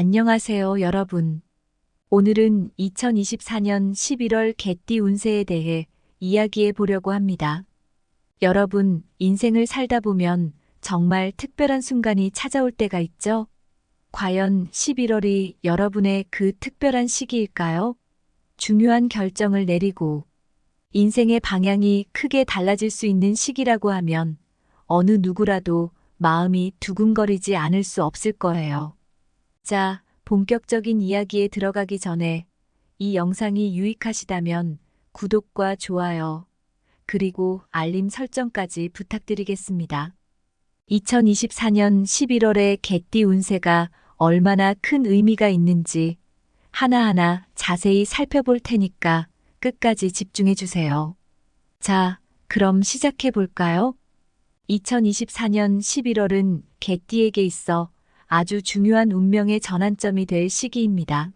안녕하세요, 여러분. 오늘은 2024년 11월 개띠 운세에 대해 이야기해 보려고 합니다. 여러분, 인생을 살다 보면 정말 특별한 순간이 찾아올 때가 있죠? 과연 11월이 여러분의 그 특별한 시기일까요? 중요한 결정을 내리고 인생의 방향이 크게 달라질 수 있는 시기라고 하면 어느 누구라도 마음이 두근거리지 않을 수 없을 거예요. 자, 본격적인 이야기에 들어가기 전에 이 영상이 유익하시다면 구독과 좋아요, 그리고 알림 설정까지 부탁드리겠습니다. 2024년 11월의 개띠 운세가 얼마나 큰 의미가 있는지 하나하나 자세히 살펴볼 테니까 끝까지 집중해 주세요. 자, 그럼 시작해 볼까요? 2024년 11월은 개띠에게 있어 아주 중요한 운명의 전환점이 될 시기입니다.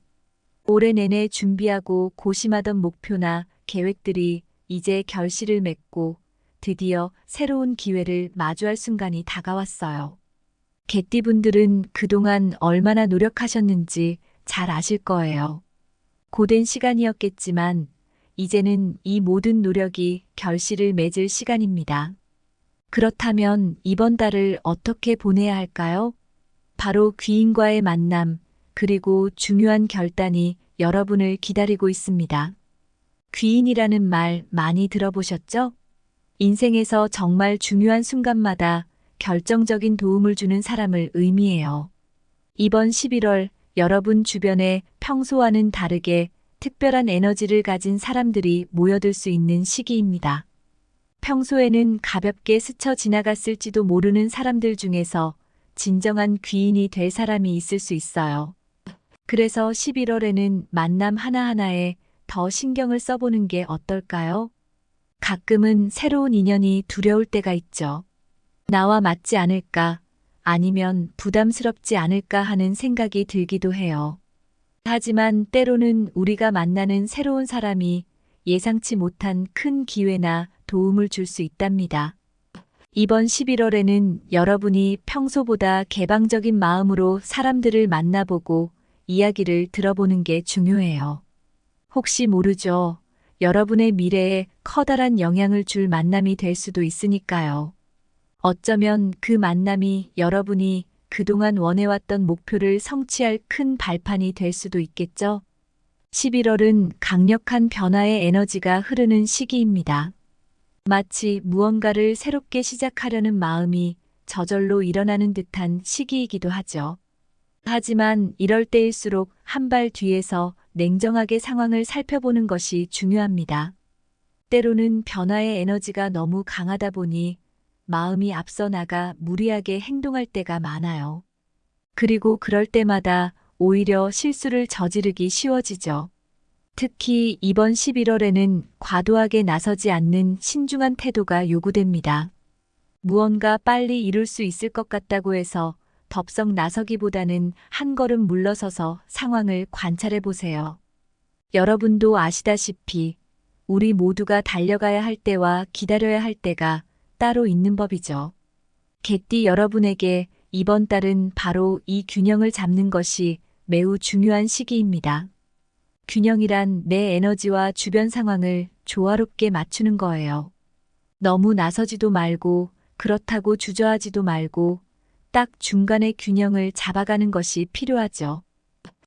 올해 내내 준비하고 고심하던 목표나 계획들이 이제 결실을 맺고 드디어 새로운 기회를 마주할 순간이 다가왔어요. 개띠분들은 그동안 얼마나 노력하셨는지 잘 아실 거예요. 고된 시간이었겠지만 이제는 이 모든 노력이 결실을 맺을 시간입니다. 그렇다면 이번 달을 어떻게 보내야 할까요? 바로 귀인과의 만남, 그리고 중요한 결단이 여러분을 기다리고 있습니다. 귀인이라는 말 많이 들어보셨죠? 인생에서 정말 중요한 순간마다 결정적인 도움을 주는 사람을 의미해요. 이번 11월 여러분 주변에 평소와는 다르게 특별한 에너지를 가진 사람들이 모여들 수 있는 시기입니다. 평소에는 가볍게 스쳐 지나갔을지도 모르는 사람들 중에서 진정한 귀인이 될 사람이 있을 수 있어요. 그래서 11월에는 만남 하나하나에 더 신경을 써보는 게 어떨까요? 가끔은 새로운 인연이 두려울 때가 있죠. 나와 맞지 않을까, 아니면 부담스럽지 않을까 하는 생각이 들기도 해요. 하지만 때로는 우리가 만나는 새로운 사람이 예상치 못한 큰 기회나 도움을 줄 수 있답니다. 이번 11월에는 여러분이 평소보다 개방적인 마음으로 사람들을 만나보고 이야기를 들어보는 게 중요해요. 혹시 모르죠. 여러분의 미래에 커다란 영향을 줄 만남이 될 수도 있으니까요. 어쩌면 그 만남이 여러분이 그동안 원해왔던 목표를 성취할 큰 발판이 될 수도 있겠죠. 11월은 강력한 변화의 에너지가 흐르는 시기입니다. 마치 무언가를 새롭게 시작하려는 마음이 저절로 일어나는 듯한 시기이기도 하죠. 하지만 이럴 때일수록 한 발 뒤에서 냉정하게 상황을 살펴보는 것이 중요합니다. 때로는 변화의 에너지가 너무 강하다 보니 마음이 앞서 나가 무리하게 행동할 때가 많아요. 그리고 그럴 때마다 오히려 실수를 저지르기 쉬워지죠. 특히 이번 11월에는 과도하게 나서지 않는 신중한 태도가 요구됩니다. 무언가 빨리 이룰 수 있을 것 같다고 해서 덥석 나서기보다는 한 걸음 물러서서 상황을 관찰해 보세요. 여러분도 아시다시피 우리 모두가 달려가야 할 때와 기다려야 할 때가 따로 있는 법이죠. 개띠 여러분에게 이번 달은 바로 이 균형을 잡는 것이 매우 중요한 시기입니다. 균형이란 내 에너지와 주변 상황을 조화롭게 맞추는 거예요. 너무 나서지도 말고 그렇다고 주저하지도 말고 딱 중간의 균형을 잡아가는 것이 필요하죠.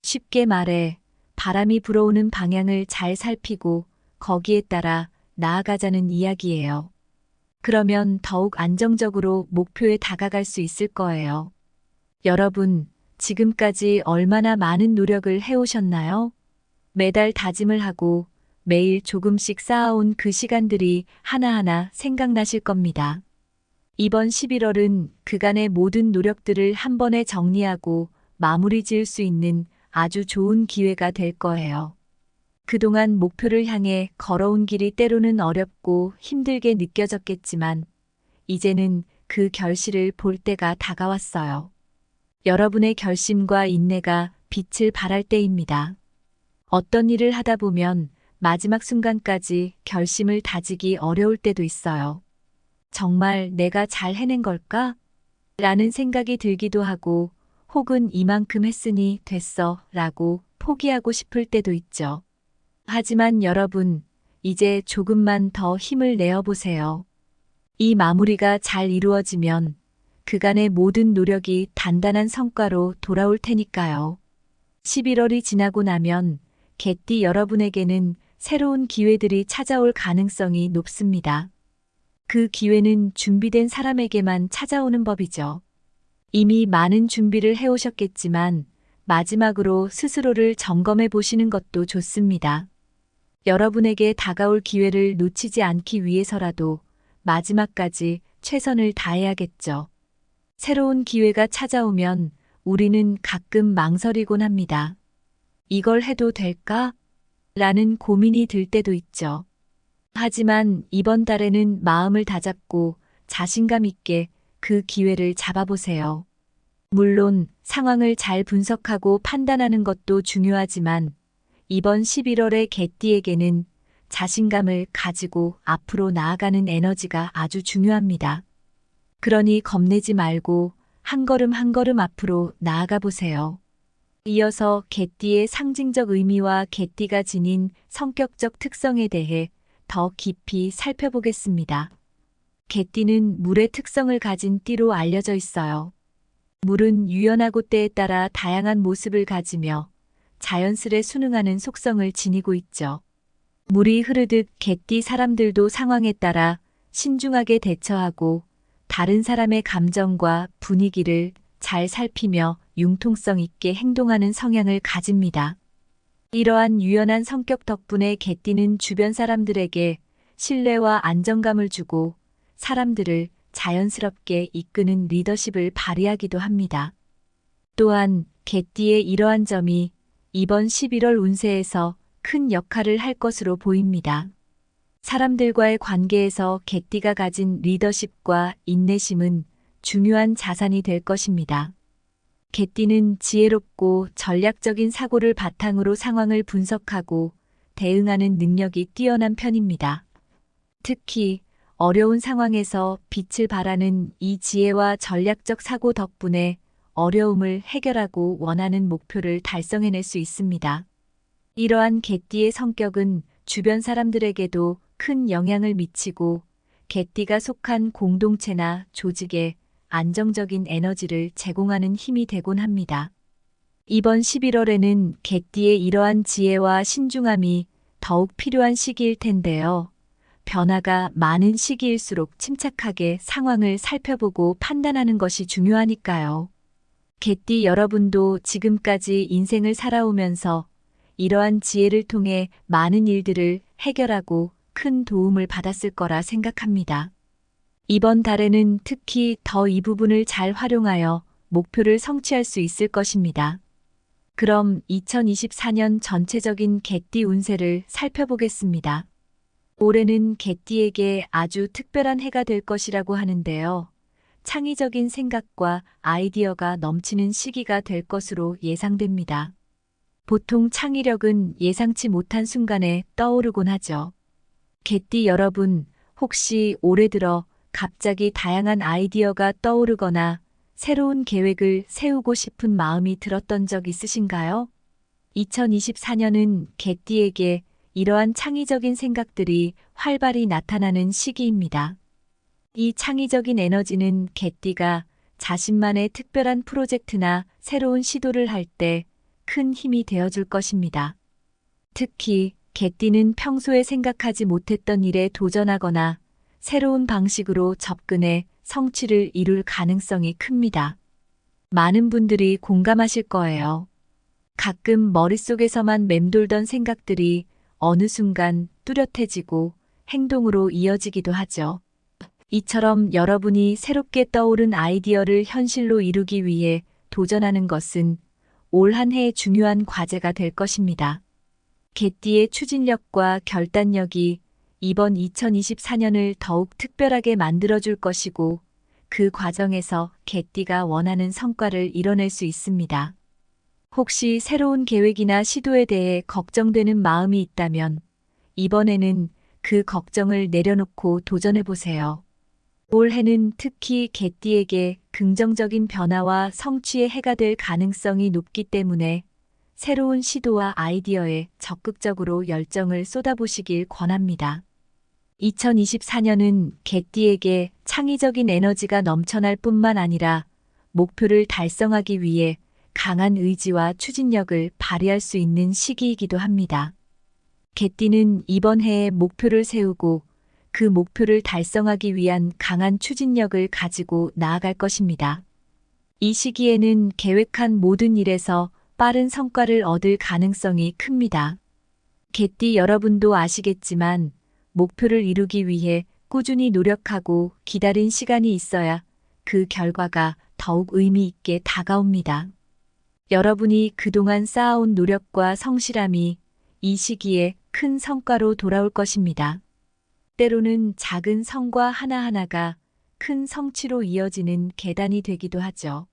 쉽게 말해 바람이 불어오는 방향을 잘 살피고 거기에 따라 나아가자는 이야기예요. 그러면 더욱 안정적으로 목표에 다가갈 수 있을 거예요. 여러분, 지금까지 얼마나 많은 노력을 해오셨나요? 매달 다짐을 하고 매일 조금씩 쌓아온 그 시간들이 하나하나 생각나실 겁니다. 이번 11월은 그간의 모든 노력들을 한 번에 정리하고 마무리 지을 수 있는 아주 좋은 기회가 될 거예요. 그동안 목표를 향해 걸어온 길이 때로는 어렵고 힘들게 느껴졌겠지만 이제는 그 결실을 볼 때가 다가왔어요. 여러분의 결심과 인내가 빛을 발할 때입니다. 어떤 일을 하다 보면 마지막 순간까지 결심을 다지기 어려울 때도 있어요. 정말 내가 잘 해낸 걸까? 라는 생각이 들기도 하고 혹은 이만큼 했으니 됐어 라고 포기하고 싶을 때도 있죠. 하지만 여러분, 이제 조금만 더 힘을 내어 보세요. 이 마무리가 잘 이루어지면 그간의 모든 노력이 단단한 성과로 돌아올 테니까요. 11월이 지나고 나면 개띠 여러분에게는 새로운 기회들이 찾아올 가능성이 높습니다. 그 기회는 준비된 사람에게만 찾아오는 법이죠. 이미 많은 준비를 해오셨겠지만 마지막으로 스스로를 점검해 보시는 것도 좋습니다. 여러분에게 다가올 기회를 놓치지 않기 위해서라도 마지막까지 최선을 다해야겠죠. 새로운 기회가 찾아오면 우리는 가끔 망설이곤 합니다. 이걸 해도 될까? 라는 고민이 들 때도 있죠. 하지만 이번 달에는 마음을 다잡고 자신감 있게 그 기회를 잡아보세요. 물론 상황을 잘 분석하고 판단하는 것도 중요하지만 이번 11월의 개띠에게는 자신감을 가지고 앞으로 나아가는 에너지가 아주 중요합니다. 그러니 겁내지 말고 한 걸음 한 걸음 앞으로 나아가 보세요. 이어서 개띠의 상징적 의미와 개띠가 지닌 성격적 특성에 대해 더 깊이 살펴보겠습니다. 개띠는 물의 특성을 가진 띠로 알려져 있어요. 물은 유연하고 때에 따라 다양한 모습을 가지며 자연스레 순응하는 속성을 지니고 있죠. 물이 흐르듯 개띠 사람들도 상황에 따라 신중하게 대처하고 다른 사람의 감정과 분위기를 잘 살피며 융통성 있게 행동하는 성향을 가집니다. 이러한 유연한 성격 덕분에 개띠는 주변 사람들에게 신뢰와 안정감을 주고 사람들을 자연스럽게 이끄는 리더십을 발휘하기도 합니다. 또한 개띠의 이러한 점이 이번 11월 운세에서 큰 역할을 할 것으로 보입니다. 사람들과의 관계에서 개띠가 가진 리더십과 인내심은 중요한 자산이 될 것입니다. 개띠는 지혜롭고 전략적인 사고를 바탕으로 상황을 분석하고 대응하는 능력이 뛰어난 편입니다. 특히 어려운 상황에서 빛을 발하는 이 지혜와 전략적 사고 덕분에 어려움을 해결하고 원하는 목표를 달성해낼 수 있습니다. 이러한 개띠의 성격은 주변 사람들에게도 큰 영향을 미치고 개띠가 속한 공동체나 조직에 안정적인 에너지를 제공하는 힘이 되곤 합니다. 이번 11월에는 개띠의 이러한 지혜와 신중함이 더욱 필요한 시기일 텐데요. 변화가 많은 시기일수록 침착하게 상황을 살펴보고 판단하는 것이 중요하니까요. 개띠 여러분도 지금까지 인생을 살아오면서 이러한 지혜를 통해 많은 일들을 해결하고 큰 도움을 받았을 거라 생각합니다. 이번 달에는 특히 더 이 부분을 잘 활용하여 목표를 성취할 수 있을 것입니다. 그럼 2024년 전체적인 개띠 운세를 살펴보겠습니다. 올해는 개띠에게 아주 특별한 해가 될 것이라고 하는데요. 창의적인 생각과 아이디어가 넘치는 시기가 될 것으로 예상됩니다. 보통 창의력은 예상치 못한 순간에 떠오르곤 하죠. 개띠 여러분, 혹시 올해 들어 갑자기 다양한 아이디어가 떠오르거나 새로운 계획을 세우고 싶은 마음이 들었던 적 있으신가요? 2024년은 개띠에게 이러한 창의적인 생각들이 활발히 나타나는 시기입니다. 이 창의적인 에너지는 개띠가 자신만의 특별한 프로젝트나 새로운 시도를 할 때 큰 힘이 되어줄 것입니다. 특히 개띠는 평소에 생각하지 못했던 일에 도전하거나 새로운 방식으로 접근해 성취를 이룰 가능성이 큽니다. 많은 분들이 공감하실 거예요. 가끔 머릿속에서만 맴돌던 생각들이 어느 순간 뚜렷해지고 행동으로 이어지기도 하죠. 이처럼 여러분이 새롭게 떠오른 아이디어를 현실로 이루기 위해 도전하는 것은 올 한 해의 중요한 과제가 될 것입니다. 개띠의 추진력과 결단력이 이번 2024년을 더욱 특별하게 만들어줄 것이고 그 과정에서 개띠가 원하는 성과를 이뤄낼 수 있습니다. 혹시 새로운 계획이나 시도에 대해 걱정되는 마음이 있다면 이번에는 그 걱정을 내려놓고 도전해보세요. 올해는 특히 개띠에게 긍정적인 변화와 성취의 해가 될 가능성이 높기 때문에 새로운 시도와 아이디어에 적극적으로 열정을 쏟아보시길 권합니다. 2024년은 개띠에게 창의적인 에너지가 넘쳐날 뿐만 아니라 목표를 달성하기 위해 강한 의지와 추진력을 발휘할 수 있는 시기이기도 합니다. 개띠는 이번 해에 목표를 세우고 그 목표를 달성하기 위한 강한 추진력을 가지고 나아갈 것입니다. 이 시기에는 계획한 모든 일에서 빠른 성과를 얻을 가능성이 큽니다. 개띠 여러분도 아시겠지만 목표를 이루기 위해 꾸준히 노력하고 기다린 시간이 있어야 그 결과가 더욱 의미 있게 다가옵니다. 여러분이 그동안 쌓아온 노력과 성실함이 이 시기에 큰 성과로 돌아올 것입니다. 때로는 작은 성과 하나하나가 큰 성취로 이어지는 계단이 되기도 하죠.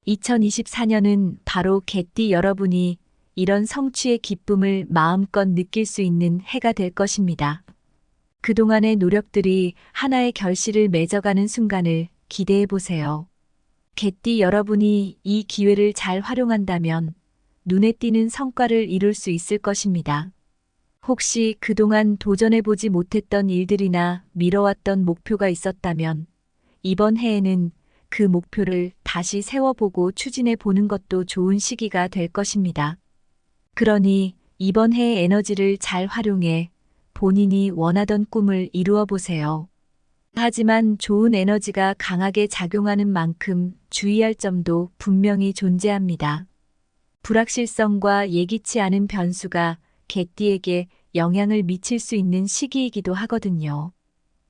2024년은 바로 개띠 여러분이 이런 성취의 기쁨을 마음껏 느낄 수 있는 해가 될 것입니다. 그동안의 노력들이 하나의 결실을 맺어가는 순간을 기대해 보세요. 개띠 여러분이 이 기회를 잘 활용한다면 눈에 띄는 성과를 이룰 수 있을 것입니다. 혹시 그동안 도전해보지 못했던 일들이나 미뤄왔던 목표가 있었다면 이번 해에는 그 목표를 다시 세워보고 추진해 보는 것도 좋은 시기가 될 것입니다. 그러니 이번 해의 에너지를 잘 활용해 본인이 원하던 꿈을 이루어 보세요. 하지만 좋은 에너지가 강하게 작용하는 만큼 주의할 점도 분명히 존재합니다. 불확실성과 예기치 않은 변수가 개띠에게 영향을 미칠 수 있는 시기이기도 하거든요.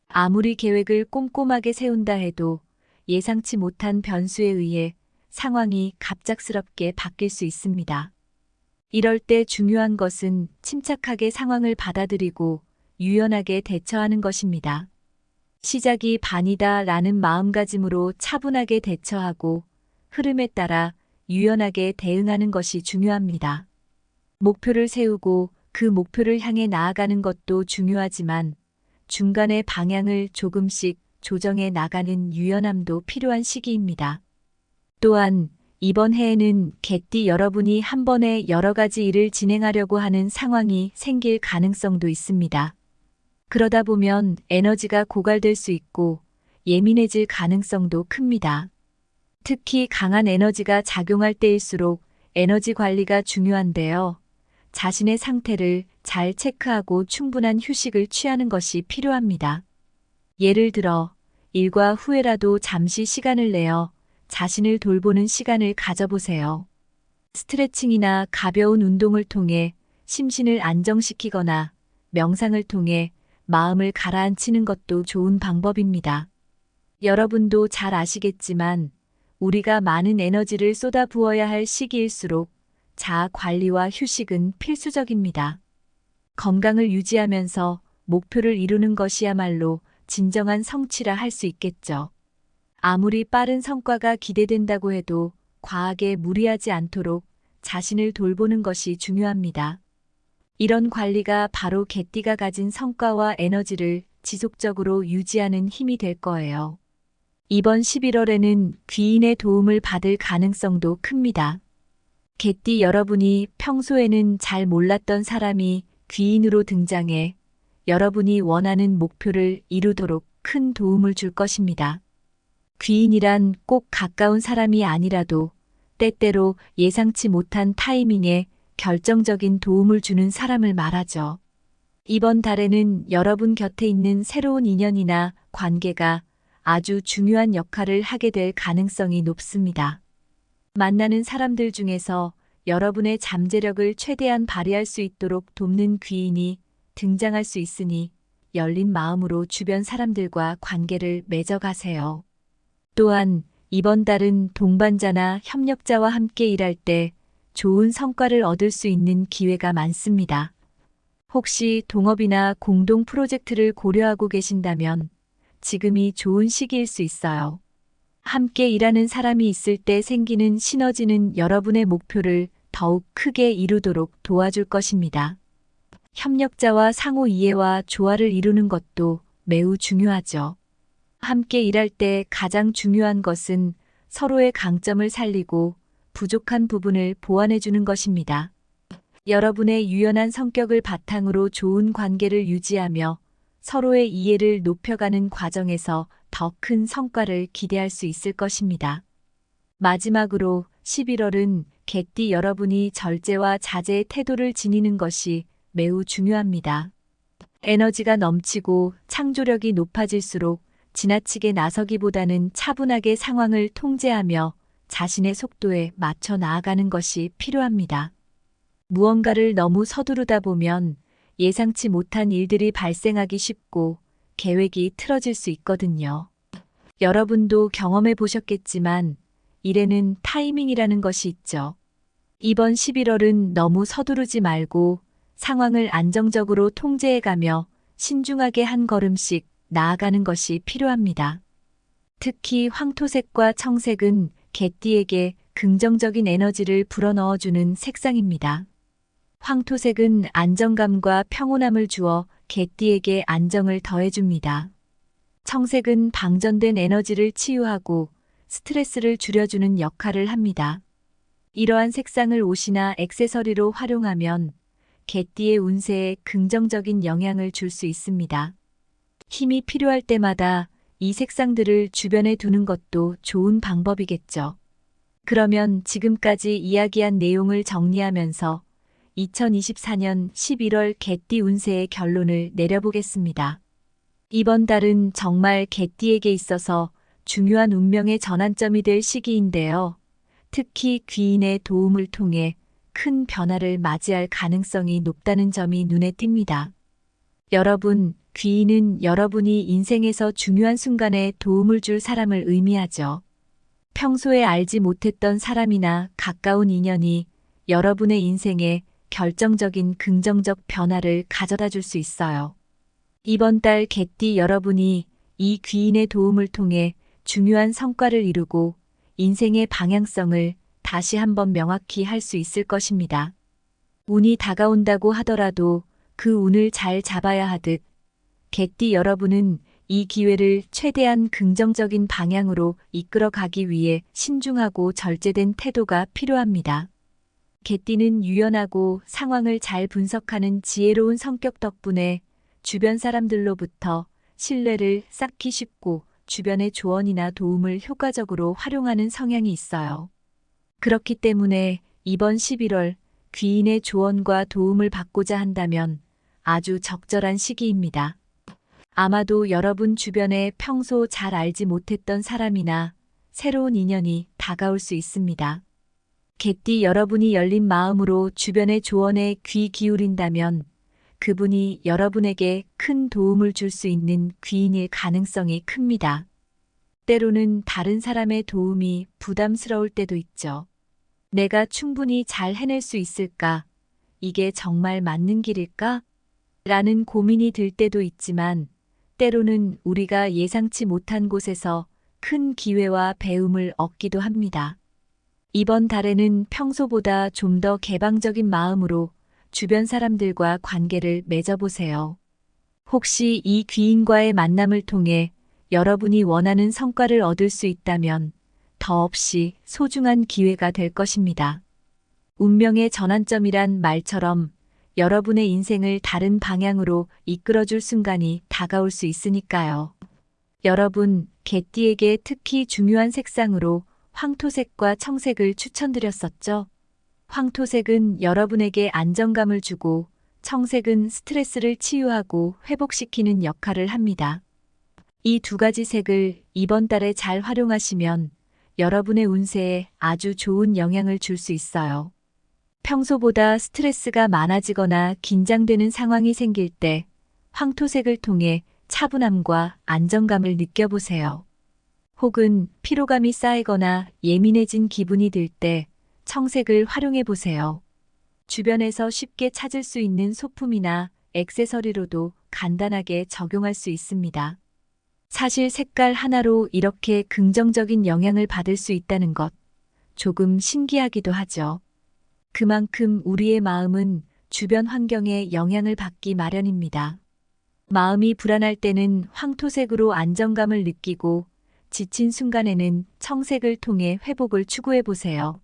아무리 계획을 꼼꼼하게 세운다 해도 예상치 못한 변수에 의해 상황이 갑작스럽게 바뀔 수 있습니다. 이럴 때 중요한 것은 침착하게 상황을 받아들이고 유연하게 대처하는 것입니다. 시작이 반이다 라는 마음가짐으로 차분하게 대처하고 흐름에 따라 유연하게 대응하는 것이 중요합니다. 목표를 세우고 그 목표를 향해 나아가는 것도 중요하지만 중간에 방향을 조금씩 조정해 나가는 유연함도 필요한 시기입니다. 또한 이번 해에는 개띠 여러분이 한 번에 여러 가지 일을 진행하려고 하는 상황이 생길 가능성도 있습니다. 그러다 보면 에너지가 고갈될 수 있고 예민해질 가능성도 큽니다. 특히 강한 에너지가 작용할 때일수록 에너지 관리가 중요한데요. 자신의 상태를 잘 체크하고 충분한 휴식을 취하는 것이 필요합니다. 예를 들어 일과 후에라도 잠시 시간을 내어 자신을 돌보는 시간을 가져보세요. 스트레칭이나 가벼운 운동을 통해 심신을 안정시키거나 명상을 통해 마음을 가라앉히는 것도 좋은 방법입니다. 여러분도 잘 아시겠지만 우리가 많은 에너지를 쏟아부어야 할 시기일수록 자아 관리와 휴식은 필수적입니다. 건강을 유지하면서 목표를 이루는 것이야말로 진정한 성취라 할 수 있겠죠. 아무리 빠른 성과가 기대된다고 해도 과하게 무리하지 않도록 자신을 돌보는 것이 중요합니다. 이런 관리가 바로 개띠가 가진 성과와 에너지를 지속적으로 유지하는 힘이 될 거예요. 이번 11월에는 귀인의 도움을 받을 가능성도 큽니다. 개띠 여러분이 평소에는 잘 몰랐던 사람이 귀인으로 등장해 여러분이 원하는 목표를 이루도록 큰 도움을 줄 것입니다. 귀인이란 꼭 가까운 사람이 아니라도 때때로 예상치 못한 타이밍에 결정적인 도움을 주는 사람을 말하죠. 이번 달에는 여러분 곁에 있는 새로운 인연이나 관계가 아주 중요한 역할을 하게 될 가능성이 높습니다. 만나는 사람들 중에서 여러분의 잠재력을 최대한 발휘할 수 있도록 돕는 귀인이 등장할 수 있으니 열린 마음으로 주변 사람들과 관계를 맺어가세요. 또한 이번 달은 동반자나 협력자와 함께 일할 때 좋은 성과를 얻을 수 있는 기회가 많습니다. 혹시 동업이나 공동 프로젝트를 고려하고 계신다면 지금이 좋은 시기일 수 있어요. 함께 일하는 사람이 있을 때 생기는 시너지는 여러분의 목표를 더욱 크게 이루도록 도와줄 것입니다. 협력자와 상호 이해와 조화를 이루는 것도 매우 중요하죠. 함께 일할 때 가장 중요한 것은 서로의 강점을 살리고 부족한 부분을 보완해 주는 것입니다. 여러분의 유연한 성격을 바탕으로 좋은 관계를 유지하며 서로의 이해를 높여가는 과정에서 더 큰 성과를 기대할 수 있을 것입니다. 마지막으로 11월은 개띠 여러분이 절제와 자제의 태도를 지니는 것이 매우 중요합니다. 에너지가 넘치고 창조력이 높아질수록 지나치게 나서기보다는 차분하게 상황을 통제하며 자신의 속도에 맞춰 나아가는 것이 필요합니다. 무언가를 너무 서두르다 보면 예상치 못한 일들이 발생하기 쉽고 계획이 틀어질 수 있거든요. 여러분도 경험해 보셨겠지만 일에는 타이밍이라는 것이 있죠. 이번 11월은 너무 서두르지 말고 상황을 안정적으로 통제해가며 신중하게 한 걸음씩 나아가는 것이 필요합니다. 특히 황토색과 청색은 개띠에게 긍정적인 에너지를 불어넣어주는 색상입니다. 황토색은 안정감과 평온함을 주어 개띠에게 안정을 더해줍니다. 청색은 방전된 에너지를 치유하고 스트레스를 줄여주는 역할을 합니다. 이러한 색상을 옷이나 액세서리로 활용하면 개띠의 운세에 긍정적인 영향을 줄 수 있습니다. 힘이 필요할 때마다 이 색상들을 주변에 두는 것도 좋은 방법이겠죠. 그러면 지금까지 이야기한 내용을 정리하면서 2024년 11월 개띠 운세의 결론을 내려보겠습니다. 이번 달은 정말 개띠에게 있어서 중요한 운명의 전환점이 될 시기인데요. 특히 귀인의 도움을 통해 큰 변화를 맞이할 가능성이 높다는 점이 눈에 띕니다. 여러분, 귀인은 여러분이 인생에서 중요한 순간에 도움을 줄 사람을 의미하죠. 평소에 알지 못했던 사람이나 가까운 인연이 여러분의 인생에 결정적인 긍정적 변화를 가져다 줄 수 있어요. 이번 달 개띠 여러분이 이 귀인의 도움을 통해 중요한 성과를 이루고 인생의 방향성을 다시 한번 명확히 할 수 있을 것입니다. 운이 다가온다고 하더라도 그 운을 잘 잡아야 하듯 개띠 여러분은 이 기회를 최대한 긍정적인 방향으로 이끌어 가기 위해 신중하고 절제된 태도가 필요합니다. 개띠는 유연하고 상황을 잘 분석하는 지혜로운 성격 덕분에 주변 사람들로부터 신뢰를 쌓기 쉽고 주변의 조언이나 도움을 효과적으로 활용하는 성향이 있어요. 그렇기 때문에 이번 11월 귀인의 조언과 도움을 받고자 한다면 아주 적절한 시기입니다. 아마도 여러분 주변에 평소 잘 알지 못했던 사람이나 새로운 인연이 다가올 수 있습니다. 개띠 여러분이 열린 마음으로 주변의 조언에 귀 기울인다면 그분이 여러분에게 큰 도움을 줄 수 있는 귀인일 가능성이 큽니다. 때로는 다른 사람의 도움이 부담스러울 때도 있죠. 내가 충분히 잘 해낼 수 있을까? 이게 정말 맞는 길일까? 라는 고민이 들 때도 있지만 때로는 우리가 예상치 못한 곳에서 큰 기회와 배움을 얻기도 합니다. 이번 달에는 평소보다 좀 더 개방적인 마음으로 주변 사람들과 관계를 맺어보세요. 혹시 이 귀인과의 만남을 통해 여러분이 원하는 성과를 얻을 수 있다면 더없이 소중한 기회가 될 것입니다. 운명의 전환점이란 말처럼 여러분의 인생을 다른 방향으로 이끌어줄 순간이 다가올 수 있으니까요. 여러분, 개띠에게 특히 중요한 색상으로 황토색과 청색을 추천드렸었죠. 황토색은 여러분에게 안정감을 주고 청색은 스트레스를 치유하고 회복시키는 역할을 합니다. 이 두 가지 색을 이번 달에 잘 활용하시면 여러분의 운세에 아주 좋은 영향을 줄 수 있어요. 평소보다 스트레스가 많아지거나 긴장되는 상황이 생길 때 황토색을 통해 차분함과 안정감을 느껴보세요. 혹은 피로감이 쌓이거나 예민해진 기분이 들 때 청색을 활용해 보세요. 주변에서 쉽게 찾을 수 있는 소품이나 액세서리로도 간단하게 적용할 수 있습니다. 사실 색깔 하나로 이렇게 긍정적인 영향을 받을 수 있다는 것, 조금 신기하기도 하죠. 그만큼 우리의 마음은 주변 환경에 영향을 받기 마련입니다. 마음이 불안할 때는 황토색으로 안정감을 느끼고 지친 순간에는 청색을 통해 회복을 추구해 보세요.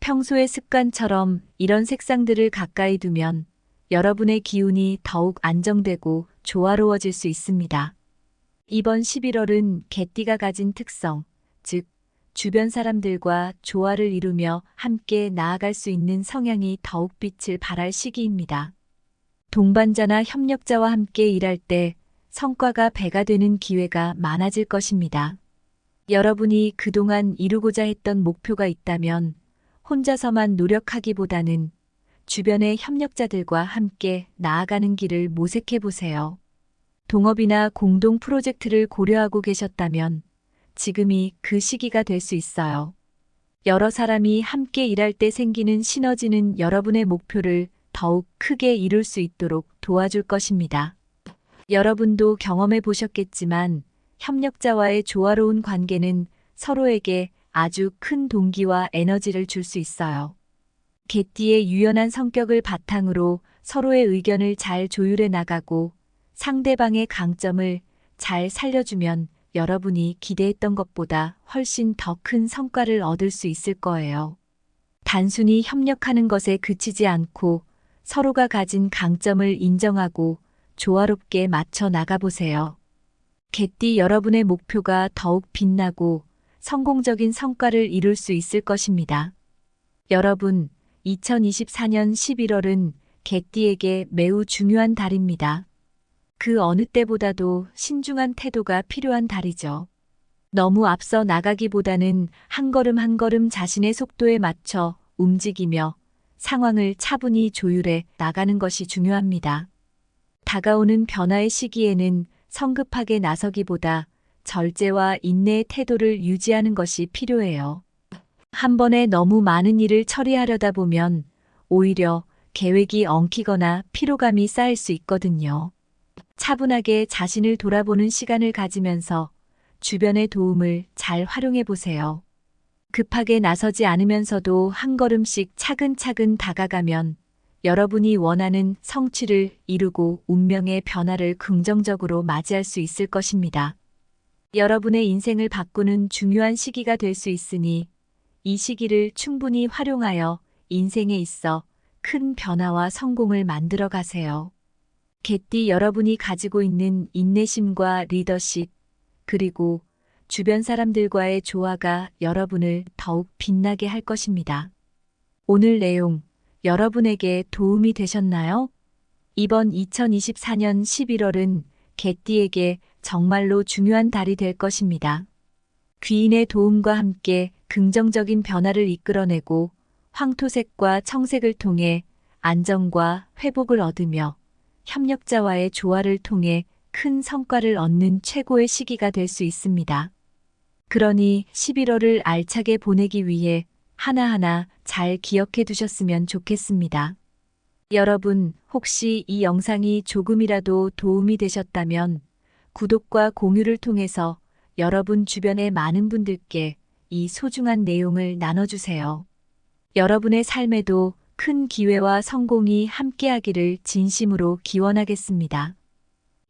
평소의 습관처럼 이런 색상들을 가까이 두면 여러분의 기운이 더욱 안정되고 조화로워질 수 있습니다. 이번 11월은 개띠가 가진 특성, 즉, 주변 사람들과 조화를 이루며 함께 나아갈 수 있는 성향이 더욱 빛을 발할 시기입니다. 동반자나 협력자와 함께 일할 때 성과가 배가 되는 기회가 많아질 것입니다. 여러분이 그동안 이루고자 했던 목표가 있다면 혼자서만 노력하기보다는 주변의 협력자들과 함께 나아가는 길을 모색해 보세요. 동업이나 공동 프로젝트를 고려하고 계셨다면 지금이 그 시기가 될 수 있어요. 여러 사람이 함께 일할 때 생기는 시너지는 여러분의 목표를 더욱 크게 이룰 수 있도록 도와줄 것입니다. 여러분도 경험해 보셨겠지만 협력자와의 조화로운 관계는 서로에게 아주 큰 동기와 에너지를 줄 수 있어요. 개띠의 유연한 성격을 바탕으로 서로의 의견을 잘 조율해 나가고 상대방의 강점을 잘 살려주면 여러분이 기대했던 것보다 훨씬 더 큰 성과를 얻을 수 있을 거예요. 단순히 협력하는 것에 그치지 않고 서로가 가진 강점을 인정하고 조화롭게 맞춰 나가보세요. 개띠 여러분의 목표가 더욱 빛나고 성공적인 성과를 이룰 수 있을 것입니다. 여러분, 2024년 11월은 개띠에게 매우 중요한 달입니다. 그 어느 때보다도 신중한 태도가 필요한 달이죠. 너무 앞서 나가기보다는 한 걸음 한 걸음 자신의 속도에 맞춰 움직이며 상황을 차분히 조율해 나가는 것이 중요합니다. 다가오는 변화의 시기에는 성급하게 나서기보다 절제와 인내의 태도를 유지하는 것이 필요해요. 한 번에 너무 많은 일을 처리하려다 보면 오히려 계획이 엉키거나 피로감이 쌓일 수 있거든요. 차분하게 자신을 돌아보는 시간을 가지면서 주변의 도움을 잘 활용해 보세요. 급하게 나서지 않으면서도 한 걸음씩 차근차근 다가가면 여러분이 원하는 성취를 이루고 운명의 변화를 긍정적으로 맞이할 수 있을 것입니다. 여러분의 인생을 바꾸는 중요한 시기가 될 수 있으니 이 시기를 충분히 활용하여 인생에 있어 큰 변화와 성공을 만들어 가세요. 개띠 여러분이 가지고 있는 인내심과 리더십, 그리고 주변 사람들과의 조화가 여러분을 더욱 빛나게 할 것입니다. 오늘 내용 여러분에게 도움이 되셨나요? 이번 2024년 11월은 개띠에게 정말로 중요한 달이 될 것입니다. 귀인의 도움과 함께 긍정적인 변화를 이끌어내고 황토색과 청색을 통해 안정과 회복을 얻으며 협력자와의 조화를 통해 큰 성과를 얻는 최고의 시기가 될 수 있습니다. 그러니 11월을 알차게 보내기 위해 하나하나 잘 기억해 두셨으면 좋겠습니다. 여러분, 혹시 이 영상이 조금이라도 도움이 되셨다면 구독과 공유를 통해서 여러분 주변의 많은 분들께 이 소중한 내용을 나눠주세요. 여러분의 삶에도 큰 기회와 성공이 함께하기를 진심으로 기원하겠습니다.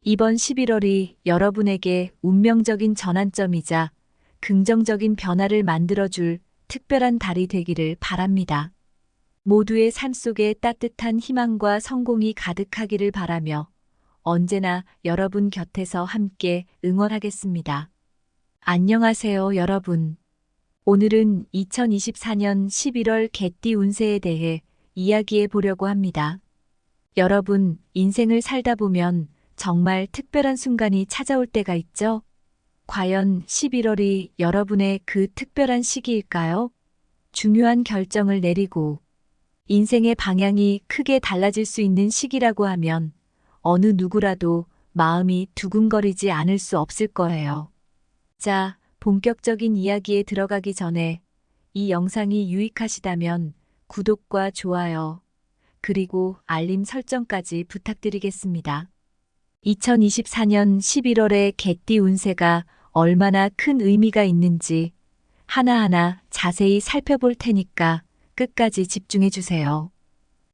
이번 11월이 여러분에게 운명적인 전환점이자 긍정적인 변화를 만들어줄 특별한 달이 되기를 바랍니다. 모두의 삶 속에 따뜻한 희망과 성공이 가득하기를 바라며 언제나 여러분 곁에서 함께 응원하겠습니다. 안녕하세요, 여러분. 오늘은 2024년 11월 개띠 운세에 대해 이야기해 보려고 합니다. 여러분, 인생을 살다 보면 정말 특별한 순간이 찾아올 때가 있죠? 과연 11월이 여러분의 그 특별한 시기일까요? 중요한 결정을 내리고 인생의 방향이 크게 달라질 수 있는 시기라고 하면 어느 누구라도 마음이 두근거리지 않을 수 없을 거예요. 자, 본격적인 이야기에 들어가기 전에 이 영상이 유익하시다면 구독과 좋아요, 그리고 알림 설정까지 부탁드리겠습니다. 2024년 11월의 개띠 운세가 얼마나 큰 의미가 있는지 하나하나 자세히 살펴볼 테니까 끝까지 집중해 주세요.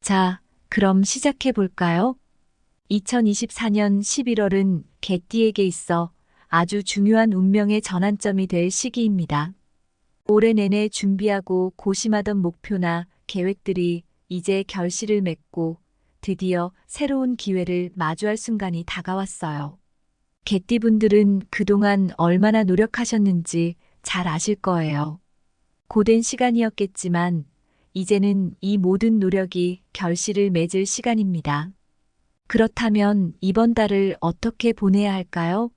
자, 그럼 시작해 볼까요? 2024년 11월은 개띠에게 있어 아주 중요한 운명의 전환점이 될 시기입니다. 올해 내내 준비하고 고심하던 목표나 계획들이 이제 결실을 맺고 드디어 새로운 기회를 마주할 순간이 다가왔어요. 개띠분들은 그동안 얼마나 노력하셨는지 잘 아실 거예요. 고된 시간이었겠지만 이제는 이 모든 노력이 결실을 맺을 시간입니다. 그렇다면 이번 달을 어떻게 보내야 할까요?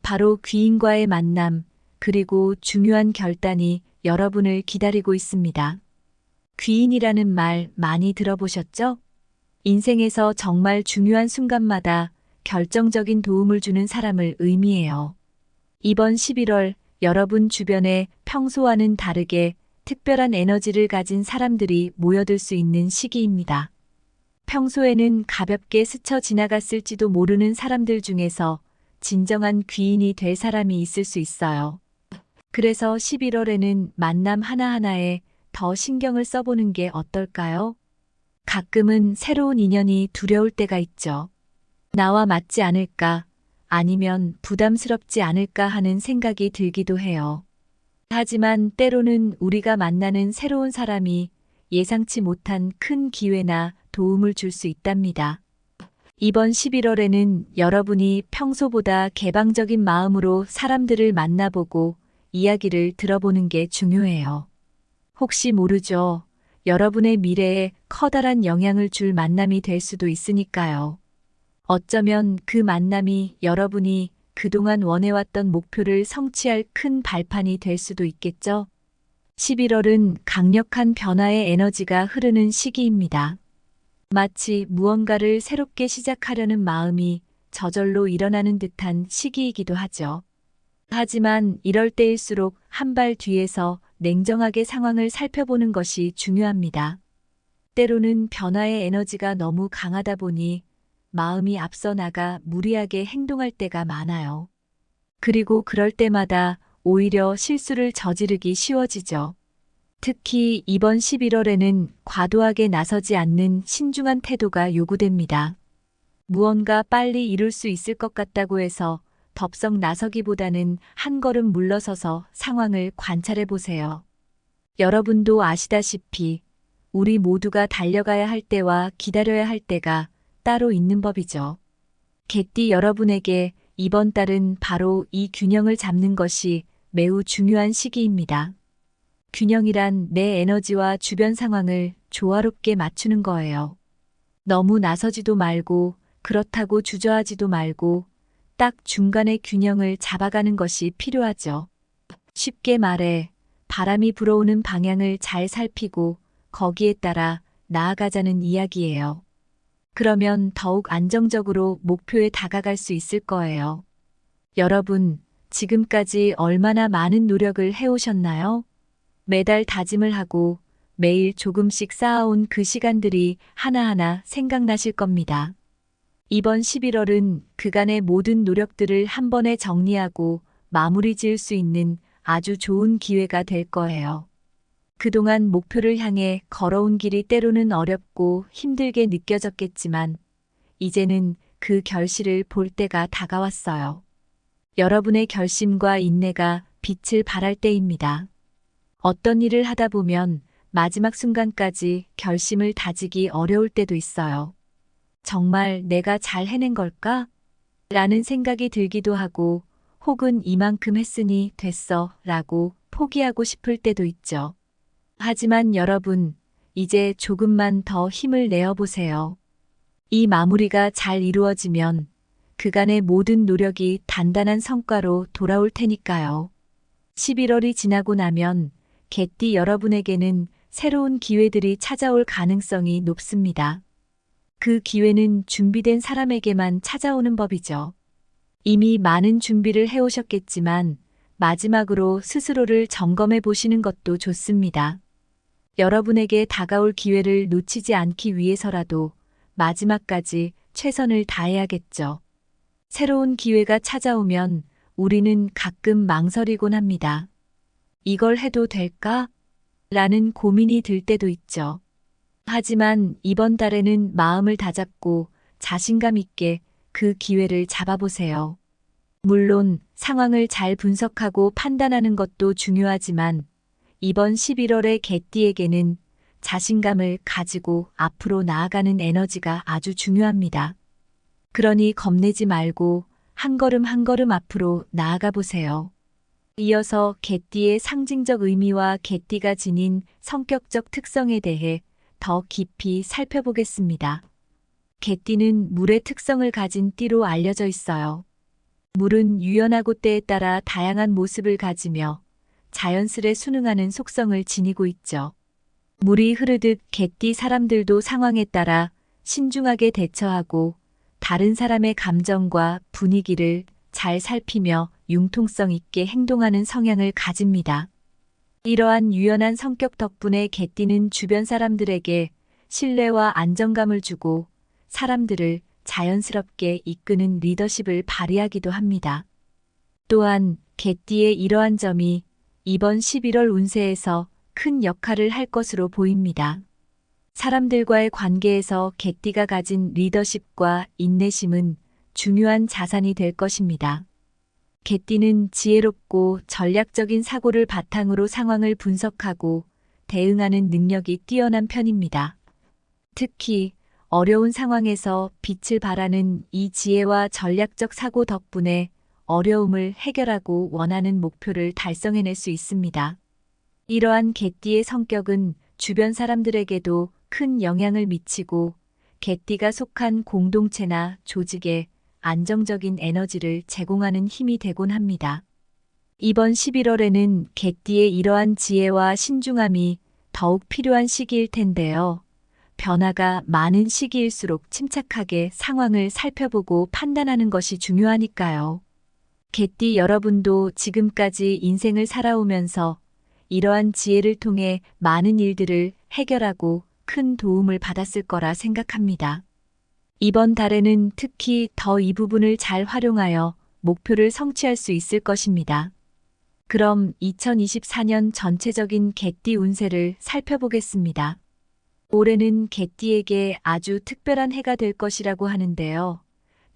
바로 귀인과의 만남, 그리고 중요한 결단이 여러분을 기다리고 있습니다. 귀인이라는 말 많이 들어보셨죠? 인생에서 정말 중요한 순간마다 결정적인 도움을 주는 사람을 의미해요. 이번 11월 여러분 주변에 평소와는 다르게 특별한 에너지를 가진 사람들이 모여들 수 있는 시기입니다. 평소에는 가볍게 스쳐 지나갔을지도 모르는 사람들 중에서 진정한 귀인이 될 사람이 있을 수 있어요. 그래서 11월에는 만남 하나하나에 더 신경을 써보는 게 어떨까요? 가끔은 새로운 인연이 두려울 때가 있죠. 나와 맞지 않을까, 아니면 부담스럽지 않을까 하는 생각이 들기도 해요. 하지만 때로는 우리가 만나는 새로운 사람이 예상치 못한 큰 기회나 도움을 줄 수 있답니다. 이번 11월에는 여러분이 평소보다 개방적인 마음으로 사람들을 만나보고 이야기를 들어보는 게 중요해요. 혹시 모르죠. 여러분의 미래에 커다란 영향을 줄 만남이 될 수도 있으니까요. 어쩌면 그 만남이 여러분이 그동안 원해왔던 목표를 성취할 큰 발판이 될 수도 있겠죠. 11월은 강력한 변화의 에너지가 흐르는 시기입니다. 마치 무언가를 새롭게 시작하려는 마음이 저절로 일어나는 듯한 시기이기도 하죠. 하지만 이럴 때일수록 한 발 뒤에서 냉정하게 상황을 살펴보는 것이 중요합니다. 때로는 변화의 에너지가 너무 강하다 보니 마음이 앞서 나가 무리하게 행동할 때가 많아요. 그리고 그럴 때마다 오히려 실수를 저지르기 쉬워지죠. 특히 이번 11월에는 과도하게 나서지 않는 신중한 태도가 요구됩니다. 무언가 빨리 이룰 수 있을 것 같다고 해서 덥석 나서기보다는 한 걸음 물러서서 상황을 관찰해 보세요. 여러분도 아시다시피 우리 모두가 달려가야 할 때와 기다려야 할 때가 따로 있는 법이죠. 개띠 여러분에게 이번 달은 바로 이 균형을 잡는 것이 매우 중요한 시기입니다. 균형이란 내 에너지와 주변 상황을 조화롭게 맞추는 거예요. 너무 나서지도 말고 그렇다고 주저하지도 말고 딱 중간의 균형을 잡아가는 것이 필요하죠. 쉽게 말해 바람이 불어오는 방향을 잘 살피고 거기에 따라 나아가자는 이야기예요. 그러면 더욱 안정적으로 목표에 다가갈 수 있을 거예요. 여러분, 지금까지 얼마나 많은 노력을 해오셨나요? 매달 다짐을 하고 매일 조금씩 쌓아온 그 시간들이 하나하나 생각나실 겁니다. 이번 11월은 그간의 모든 노력들을 한 번에 정리하고 마무리 지을 수 있는 아주 좋은 기회가 될 거예요. 그동안 목표를 향해 걸어온 길이 때로는 어렵고 힘들게 느껴졌겠지만 이제는 그 결실을 볼 때가 다가왔어요. 여러분의 결심과 인내가 빛을 발할 때입니다. 어떤 일을 하다 보면 마지막 순간까지 결심을 다지기 어려울 때도 있어요. 정말 내가 잘 해낸 걸까? 라는 생각이 들기도 하고 혹은 이만큼 했으니 됐어 라고 포기하고 싶을 때도 있죠. 하지만 여러분, 이제 조금만 더 힘을 내어보세요. 이 마무리가 잘 이루어지면 그간의 모든 노력이 단단한 성과로 돌아올 테니까요. 11월이 지나고 나면 개띠 여러분에게는 새로운 기회들이 찾아올 가능성이 높습니다. 그 기회는 준비된 사람에게만 찾아오는 법이죠. 이미 많은 준비를 해오셨겠지만 마지막으로 스스로를 점검해 보시는 것도 좋습니다. 여러분에게 다가올 기회를 놓치지 않기 위해서라도 마지막까지 최선을 다해야겠죠. 새로운 기회가 찾아오면 우리는 가끔 망설이곤 합니다. 이걸 해도 될까? 라는 고민이 들 때도 있죠. 하지만 이번 달에는 마음을 다잡고 자신감 있게 그 기회를 잡아보세요. 물론 상황을 잘 분석하고 판단하는 것도 중요하지만 이번 11월의 개띠에게는 자신감을 가지고 앞으로 나아가는 에너지가 아주 중요합니다. 그러니 겁내지 말고 한 걸음 한 걸음 앞으로 나아가 보세요. 이어서 개띠의 상징적 의미와 개띠가 지닌 성격적 특성에 대해 더 깊이 살펴보겠습니다. 개띠는 물의 특성을 가진 띠로 알려져 있어요. 물은 유연하고 때에 따라 다양한 모습을 가지며 자연스레 순응하는 속성을 지니고 있죠. 물이 흐르듯 개띠 사람들도 상황에 따라 신중하게 대처하고 다른 사람의 감정과 분위기를 잘 살피며 융통성 있게 행동하는 성향을 가집니다. 이러한 유연한 성격 덕분에 개띠는 주변 사람들에게 신뢰와 안정감을 주고 사람들을 자연스럽게 이끄는 리더십을 발휘하기도 합니다. 또한 개띠의 이러한 점이 이번 11월 운세에서 큰 역할을 할 것으로 보입니다. 사람들과의 관계에서 개띠가 가진 리더십과 인내심은 중요한 자산이 될 것입니다. 개띠는 지혜롭고 전략적인 사고를 바탕으로 상황을 분석하고 대응하는 능력이 뛰어난 편입니다. 특히 어려운 상황에서 빛을 발하는 이 지혜와 전략적 사고 덕분에 어려움을 해결하고 원하는 목표를 달성해낼 수 있습니다. 이러한 개띠의 성격은 주변 사람들에게도 큰 영향을 미치고 개띠가 속한 공동체나 조직에 안정적인 에너지를 제공하는 힘이 되곤 합니다. 이번 11월에는 개띠의 이러한 지혜와 신중함이 더욱 필요한 시기일 텐데요. 변화가 많은 시기일수록 침착하게 상황을 살펴보고 판단하는 것이 중요하니까요. 개띠 여러분도 지금까지 인생을 살아오면서 이러한 지혜를 통해 많은 일들을 해결하고 큰 도움을 받았을 거라 생각합니다. 이번 달에는 특히 더 이 부분을 잘 활용하여 목표를 성취할 수 있을 것입니다. 그럼 2024년 전체적인 개띠 운세를 살펴보겠습니다. 올해는 개띠에게 아주 특별한 해가 될 것이라고 하는데요.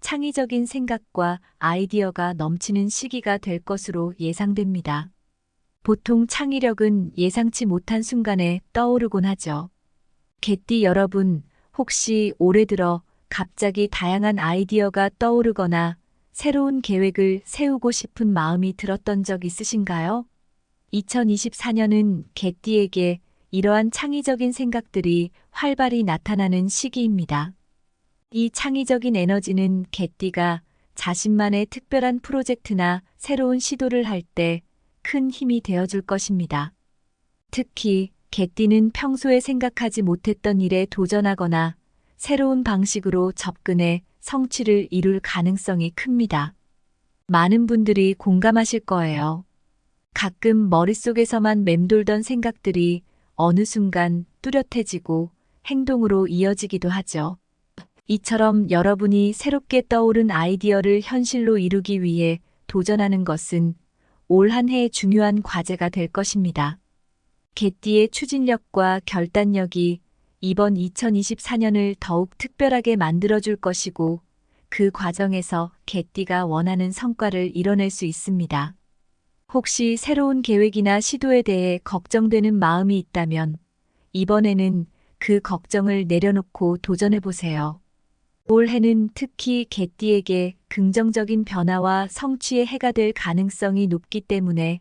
창의적인 생각과 아이디어가 넘치는 시기가 될 것으로 예상됩니다. 보통 창의력은 예상치 못한 순간에 떠오르곤 하죠. 개띠 여러분, 혹시 올해 들어 갑자기 다양한 아이디어가 떠오르거나 새로운 계획을 세우고 싶은 마음이 들었던 적 있으신가요? 2024년은 개띠에게 이러한 창의적인 생각들이 활발히 나타나는 시기입니다. 이 창의적인 에너지는 개띠가 자신만의 특별한 프로젝트나 새로운 시도를 할 때 큰 힘이 되어줄 것입니다. 특히 개띠는 평소에 생각하지 못했던 일에 도전하거나 새로운 방식으로 접근해 성취를 이룰 가능성이 큽니다. 많은 분들이 공감하실 거예요. 가끔 머릿속에서만 맴돌던 생각들이 어느 순간 뚜렷해지고 행동으로 이어지기도 하죠. 이처럼 여러분이 새롭게 떠오른 아이디어를 현실로 이루기 위해 도전하는 것은 올 한 해의 중요한 과제가 될 것입니다. 개띠의 추진력과 결단력이 이번 2024년을 더욱 특별하게 만들어줄 것이고 그 과정에서 개띠가 원하는 성과를 이뤄낼 수 있습니다. 혹시 새로운 계획이나 시도에 대해 걱정되는 마음이 있다면 이번에는 그 걱정을 내려놓고 도전해보세요. 올해는 특히 개띠에게 긍정적인 변화와 성취의 해가 될 가능성이 높기 때문에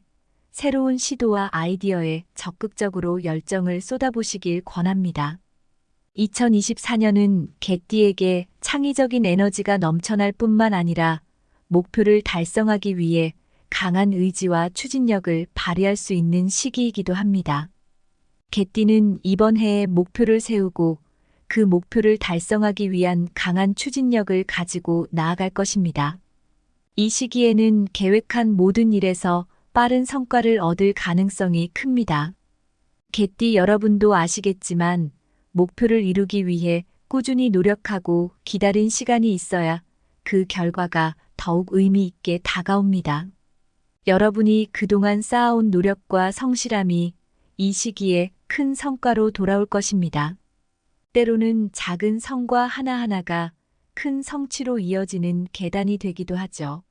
새로운 시도와 아이디어에 적극적으로 열정을 쏟아보시길 권합니다. 2024년은 개띠에게 창의적인 에너지가 넘쳐날 뿐만 아니라 목표를 달성하기 위해 강한 의지와 추진력을 발휘할 수 있는 시기이기도 합니다. 개띠는 이번 해에 목표를 세우고 그 목표를 달성하기 위한 강한 추진력을 가지고 나아갈 것입니다. 이 시기에는 계획한 모든 일에서 빠른 성과를 얻을 가능성이 큽니다. 개띠 여러분도 아시겠지만 목표를 이루기 위해 꾸준히 노력하고 기다린 시간이 있어야 그 결과가 더욱 의미 있게 다가옵니다. 여러분이 그동안 쌓아온 노력과 성실함이 이 시기에 큰 성과로 돌아올 것입니다. 때로는 작은 성과 하나하나가 큰 성취로 이어지는 계단이 되기도 하죠.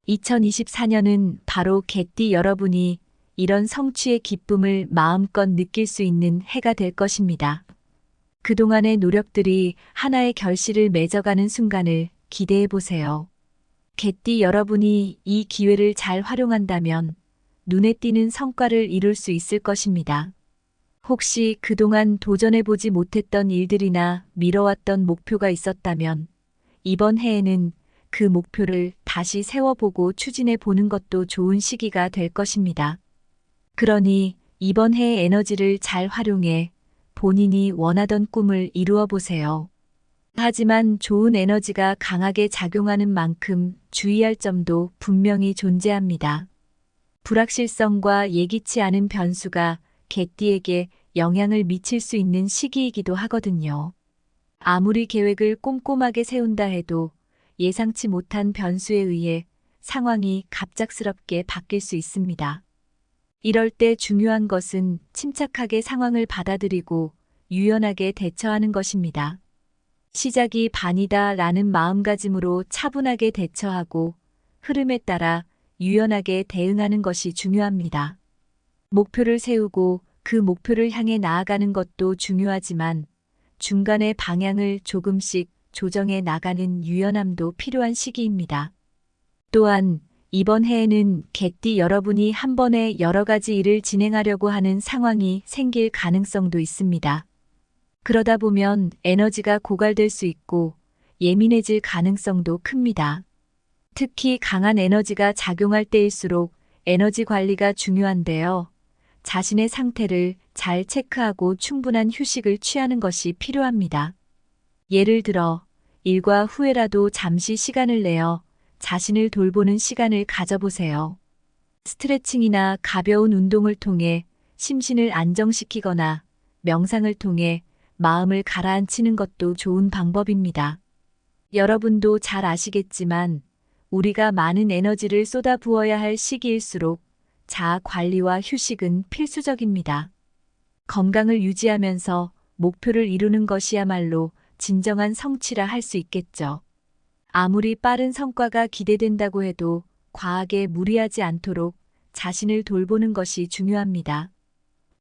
2024년은 바로 개띠 여러분이 이런 성취의 기쁨을 마음껏 느낄 수 있는 해가 될 것입니다. 그동안의 노력들이 하나의 결실을 맺어가는 순간을 기대해 보세요. 개띠 여러분이 이 기회를 잘 활용한다면 눈에 띄는 성과를 이룰 수 있을 것입니다. 혹시 그동안 도전해보지 못했던 일들이나 미뤄왔던 목표가 있었다면 이번 해에는 그 목표를 다시 세워보고 추진해 보는 것도 좋은 시기가 될 것입니다. 그러니 이번 해의 에너지를 잘 활용해 본인이 원하던 꿈을 이루어 보세요. 하지만 좋은 에너지가 강하게 작용하는 만큼 주의할 점도 분명히 존재합니다. 불확실성과 예기치 않은 변수가 개띠에게 영향을 미칠 수 있는 시기이기도 하거든요. 아무리 계획을 꼼꼼하게 세운다 해도 예상치 못한 변수에 의해 상황이 갑작스럽게 바뀔 수 있습니다. 이럴 때 중요한 것은 침착하게 상황을 받아들이고 유연하게 대처하는 것입니다. 시작이 반이다 라는 마음가짐으로 차분하게 대처하고 흐름에 따라 유연하게 대응하는 것이 중요합니다. 목표를 세우고 그 목표를 향해 나아가는 것도 중요하지만 중간에 방향을 조금씩 조정해 나가는 유연함도 필요한 시기입니다. 또한 이번 해에는 개띠 여러분이 한 번에 여러 가지 일을 진행하려고 하는 상황이 생길 가능성도 있습니다. 그러다 보면 에너지가 고갈될 수 있고 예민해질 가능성도 큽니다. 특히 강한 에너지가 작용할 때일수록 에너지 관리가 중요한데요. 자신의 상태를 잘 체크하고 충분한 휴식을 취하는 것이 필요합니다. 예를 들어 일과 후에라도 잠시 시간을 내어 자신을 돌보는 시간을 가져보세요. 스트레칭이나 가벼운 운동을 통해 심신을 안정시키거나 명상을 통해 마음을 가라앉히는 것도 좋은 방법입니다. 여러분도 잘 아시겠지만 우리가 많은 에너지를 쏟아부어야 할 시기일수록 자아 관리와 휴식은 필수적입니다. 건강을 유지하면서 목표를 이루는 것이야말로 진정한 성취라 할 수 있겠죠. 아무리 빠른 성과가 기대된다고 해도 과하게 무리하지 않도록 자신을 돌보는 것이 중요합니다.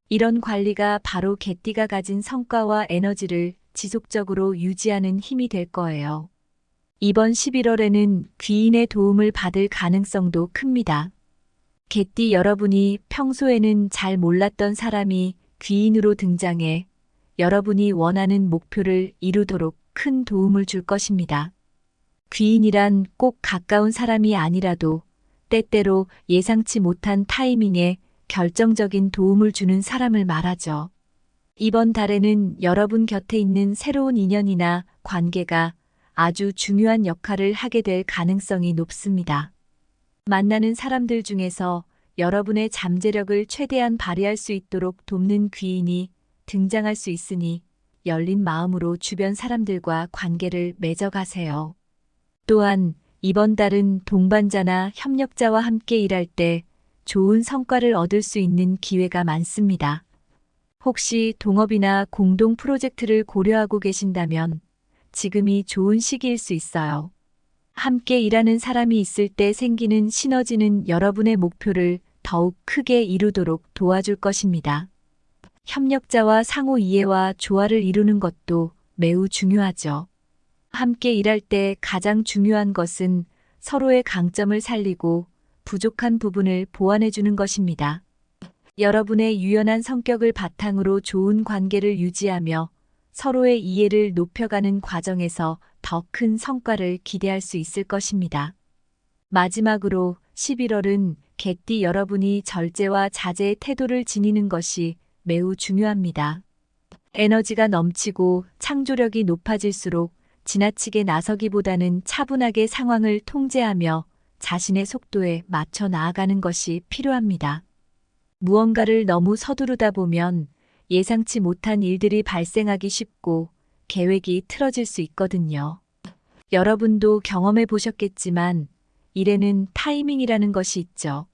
이런 관리가 바로 개띠가 가진 성과와 에너지를 지속적으로 유지하는 힘이 될 거예요. 이번 11월에는 귀인의 도움을 받을 가능성도 큽니다. 개띠 여러분이 평소에는 잘 몰랐던 사람이 귀인으로 등장해 여러분이 원하는 목표를 이루도록 큰 도움을 줄 것입니다. 귀인이란 꼭 가까운 사람이 아니라도 때때로 예상치 못한 타이밍에 결정적인 도움을 주는 사람을 말하죠. 이번 달에는 여러분 곁에 있는 새로운 인연이나 관계가 아주 중요한 역할을 하게 될 가능성이 높습니다. 만나는 사람들 중에서 여러분의 잠재력을 최대한 발휘할 수 있도록 돕는 귀인이 등장할 수 있으니 열린 마음으로 주변 사람들과 관계를 맺어가세요. 또한 이번 달은 동반자나 협력자와 함께 일할 때 좋은 성과를 얻을 수 있는 기회가 많습니다. 혹시 동업이나 공동 프로젝트를 고려하고 계신다면 지금이 좋은 시기일 수 있어요. 함께 일하는 사람이 있을 때 생기는 시너지는 여러분의 목표를 더욱 크게 이루도록 도와줄 것입니다. 협력자와 상호 이해와 조화를 이루는 것도 매우 중요하죠. 함께 일할 때 가장 중요한 것은 서로의 강점을 살리고 부족한 부분을 보완해 주는 것입니다. 여러분의 유연한 성격을 바탕으로 좋은 관계를 유지하며 서로의 이해를 높여가는 과정에서 더 큰 성과를 기대할 수 있을 것입니다. 마지막으로 11월은 개띠 여러분이 절제와 자제의 태도를 지니는 것이 매우 중요합니다. 에너지가 넘치고 창조력이 높아질수록 지나치게 나서기보다는 차분하게 상황을 통제하며 자신의 속도에 맞춰 나아가는 것이 필요합니다. 무언가를 너무 서두르다 보면 예상치 못한 일들이 발생하기 쉽고 계획이 틀어질 수 있거든요. 여러분도 경험해 보셨겠지만 일에는 타이밍이라는 것이 있죠.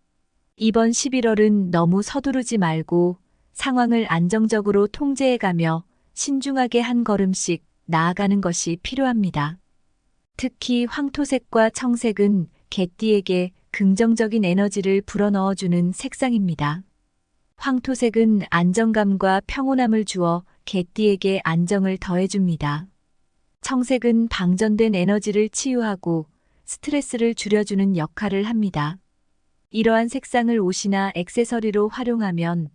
이번 11월은 너무 서두르지 말고 상황을 안정적으로 통제해가며 신중하게 한 걸음씩 나아가는 것이 필요합니다. 특히 황토색과 청색은 개띠에게 긍정적인 에너지를 불어넣어주는 색상입니다. 황토색은 안정감과 평온함을 주어 개띠에게 안정을 더해줍니다. 청색은 방전된 에너지를 치유하고 스트레스를 줄여주는 역할을 합니다. 이러한 색상을 옷이나 액세서리로 활용하면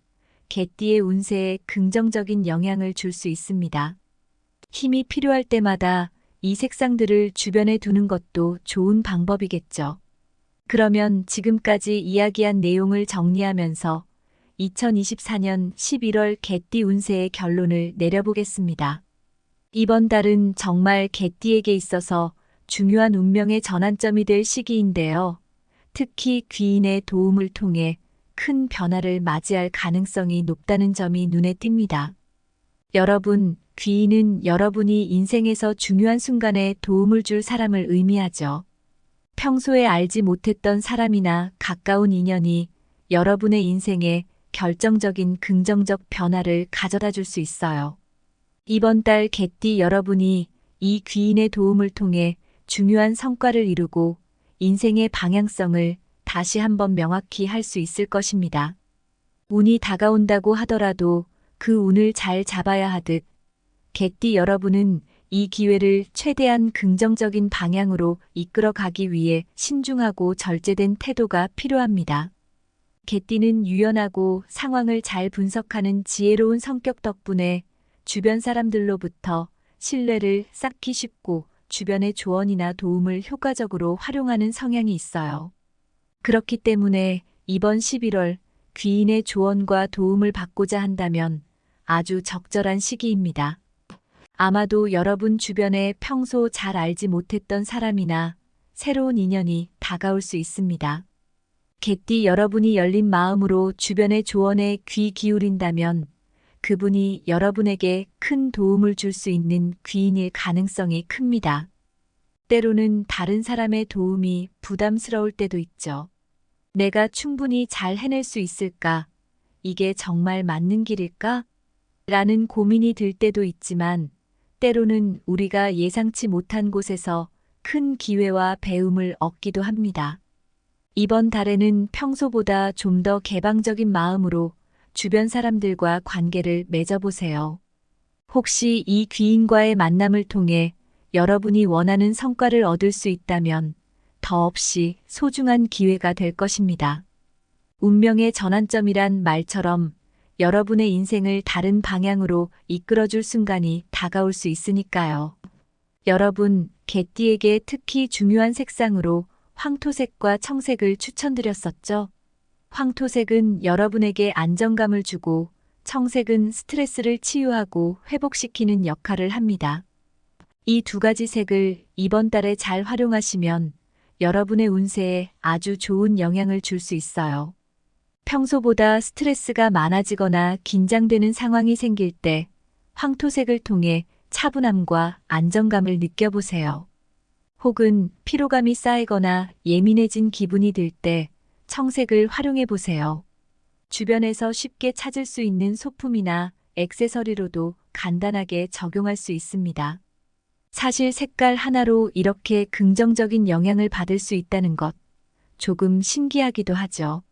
개띠의 운세에 긍정적인 영향을 줄 수 있습니다. 힘이 필요할 때마다 이 색상들을 주변에 두는 것도 좋은 방법이겠죠. 그러면 지금까지 이야기한 내용을 정리하면서 2024년 11월 개띠 운세의 결론을 내려보겠습니다. 이번 달은 정말 개띠에게 있어서 중요한 운명의 전환점이 될 시기인데요. 특히 귀인의 도움을 통해 큰 변화를 맞이할 가능성이 높다는 점이 눈에 띕니다. 여러분, 귀인은 여러분이 인생에서 중요한 순간에 도움을 줄 사람을 의미하죠. 평소에 알지 못했던 사람이나 가까운 인연이 여러분의 인생에 결정적인 긍정적 변화를 가져다 줄 수 있어요. 이번 달 개띠 여러분이 이 귀인의 도움을 통해 중요한 성과를 이루고 인생의 방향성을 다시 한번 명확히 할 수 있을 것입니다. 운이 다가온다고 하더라도 그 운을 잘 잡아야 하듯 개띠 여러분은 이 기회를 최대한 긍정적인 방향으로 이끌어 가기 위해 신중하고 절제된 태도가 필요합니다. 개띠는 유연하고 상황을 잘 분석하는 지혜로운 성격 덕분에 주변 사람들로부터 신뢰를 쌓기 쉽고 주변의 조언이나 도움을 효과적으로 활용하는 성향이 있어요. 그렇기 때문에 이번 11월 귀인의 조언과 도움을 받고자 한다면 아주 적절한 시기입니다. 아마도 여러분 주변에 평소 잘 알지 못했던 사람이나 새로운 인연이 다가올 수 있습니다. 개띠 여러분이 열린 마음으로 주변의 조언에 귀 기울인다면 그분이 여러분에게 큰 도움을 줄 수 있는 귀인일 가능성이 큽니다. 때로는 다른 사람의 도움이 부담스러울 때도 있죠. 내가 충분히 잘 해낼 수 있을까? 이게 정말 맞는 길일까? 라는 고민이 들 때도 있지만 때로는 우리가 예상치 못한 곳에서 큰 기회와 배움을 얻기도 합니다. 이번 달에는 평소보다 좀 더 개방적인 마음으로 주변 사람들과 관계를 맺어보세요. 혹시 이 귀인과의 만남을 통해 여러분이 원하는 성과를 얻을 수 있다면 더없이 소중한 기회가 될 것입니다. 운명의 전환점이란 말처럼 여러분의 인생을 다른 방향으로 이끌어줄 순간이 다가올 수 있으니까요. 여러분, 개띠에게 특히 중요한 색상으로 황토색과 청색을 추천드렸었죠. 황토색은 여러분에게 안정감을 주고 청색은 스트레스를 치유하고 회복시키는 역할을 합니다. 이 두 가지 색을 이번 달에 잘 활용하시면 여러분의 운세에 아주 좋은 영향을 줄 수 있어요. 평소보다 스트레스가 많아지거나 긴장되는 상황이 생길 때 황토색을 통해 차분함과 안정감을 느껴보세요. 혹은 피로감이 쌓이거나 예민해진 기분이 들 때 청색을 활용해 보세요. 주변에서 쉽게 찾을 수 있는 소품이나 액세서리로도 간단하게 적용할 수 있습니다. 사실 색깔 하나로 이렇게 긍정적인 영향을 받을 수 있다는 것, 조금 신기하기도 하죠.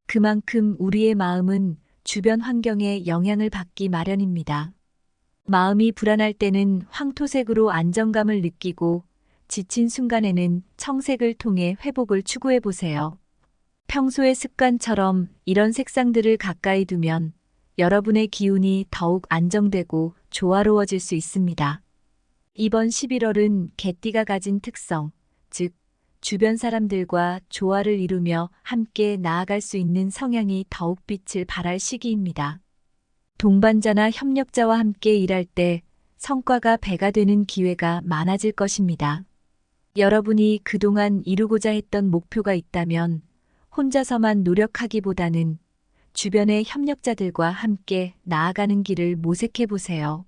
그만큼 우리의 마음은 주변 환경에 영향을 받기 마련입니다. 마음이 불안할 때는 황토색으로 안정감을 느끼고 지친 순간에는 청색을 통해 회복을 추구해 보세요. 평소의 습관처럼 이런 색상들을 가까이 두면 여러분의 기운이 더욱 안정되고 조화로워질 수 있습니다. 이번 11월은 개띠가 가진 특성, 즉 주변 사람들과 조화를 이루며 함께 나아갈 수 있는 성향이 더욱 빛을 발할 시기입니다. 동반자나 협력자와 함께 일할 때 성과가 배가 되는 기회가 많아질 것입니다. 여러분이 그동안 이루고자 했던 목표가 있다면 혼자서만 노력하기보다는 주변의 협력자들과 함께 나아가는 길을 모색해 보세요.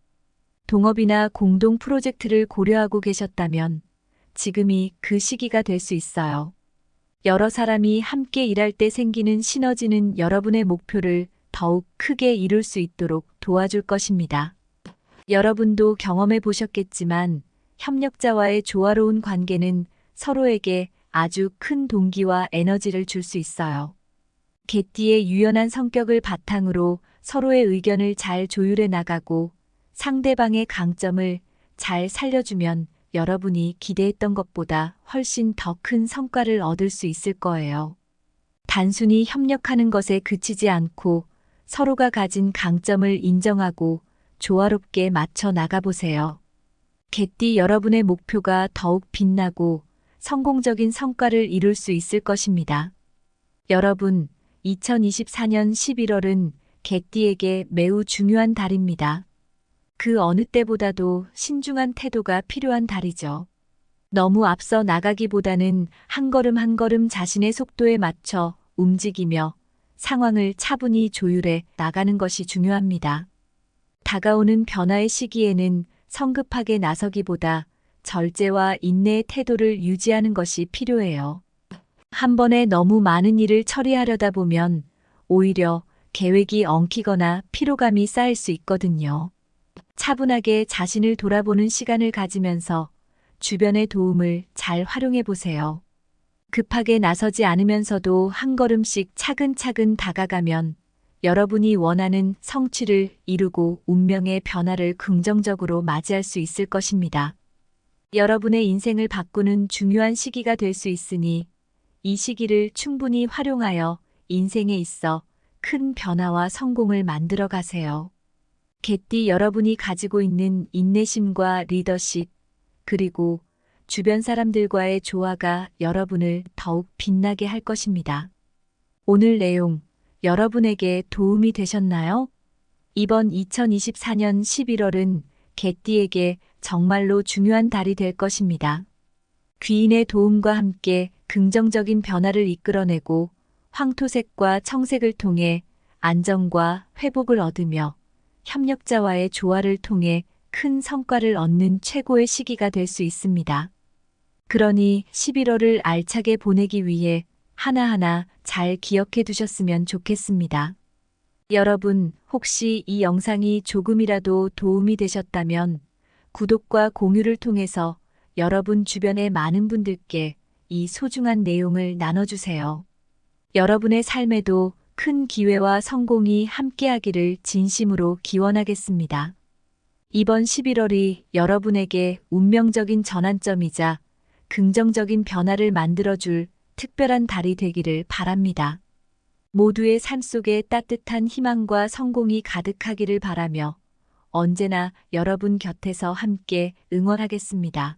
동업이나 공동 프로젝트를 고려하고 계셨다면 지금이 그 시기가 될 수 있어요. 여러 사람이 함께 일할 때 생기는 시너지는 여러분의 목표를 더욱 크게 이룰 수 있도록 도와줄 것입니다. 여러분도 경험해 보셨겠지만 협력자와의 조화로운 관계는 서로에게 아주 큰 동기와 에너지를 줄 수 있어요. 개띠의 유연한 성격을 바탕으로 서로의 의견을 잘 조율해 나가고 상대방의 강점을 잘 살려주면 여러분이 기대했던 것보다 훨씬 더 큰 성과를 얻을 수 있을 거예요. 단순히 협력하는 것에 그치지 않고 서로가 가진 강점을 인정하고 조화롭게 맞춰 나가보세요. 개띠 여러분의 목표가 더욱 빛나고 성공적인 성과를 이룰 수 있을 것입니다. 여러분, 2024년 11월은 개띠에게 매우 중요한 달입니다. 그 어느 때보다도 신중한 태도가 필요한 달이죠. 너무 앞서 나가기보다는 한 걸음 한 걸음 자신의 속도에 맞춰 움직이며 상황을 차분히 조율해 나가는 것이 중요합니다. 다가오는 변화의 시기에는 성급하게 나서기보다 절제와 인내의 태도를 유지하는 것이 필요해요. 한 번에 너무 많은 일을 처리하려다 보면 오히려 계획이 엉키거나 피로감이 쌓일 수 있거든요. 차분하게 자신을 돌아보는 시간을 가지면서 주변의 도움을 잘 활용해 보세요. 급하게 나서지 않으면서도 한 걸음씩 차근차근 다가가면 여러분이 원하는 성취를 이루고 운명의 변화를 긍정적으로 맞이할 수 있을 것입니다. 여러분의 인생을 바꾸는 중요한 시기가 될 수 있으니 이 시기를 충분히 활용하여 인생에 있어 큰 변화와 성공을 만들어 가세요. 개띠 여러분이 가지고 있는 인내심과 리더십, 그리고 주변 사람들과의 조화가 여러분을 더욱 빛나게 할 것입니다. 오늘 내용 여러분에게 도움이 되셨나요? 이번 2024년 11월은 개띠에게 정말로 중요한 달이 될 것입니다. 귀인의 도움과 함께 긍정적인 변화를 이끌어내고 황토색과 청색을 통해 안정과 회복을 얻으며 협력자와의 조화를 통해 큰 성과를 얻는 최고의 시기가 될 수 있습니다. 그러니 11월을 알차게 보내기 위해 하나하나 잘 기억해 두셨으면 좋겠습니다. 여러분, 혹시 이 영상이 조금이라도 도움이 되셨다면 구독과 공유를 통해서 여러분 주변의 많은 분들께 이 소중한 내용을 나눠주세요. 여러분의 삶에도 큰 기회와 성공이 함께하기를 진심으로 기원하겠습니다. 이번 11월이 여러분에게 운명적인 전환점이자 긍정적인 변화를 만들어줄 특별한 달이 되기를 바랍니다. 모두의 삶 속에 따뜻한 희망과 성공이 가득하기를 바라며 언제나 여러분 곁에서 함께 응원하겠습니다.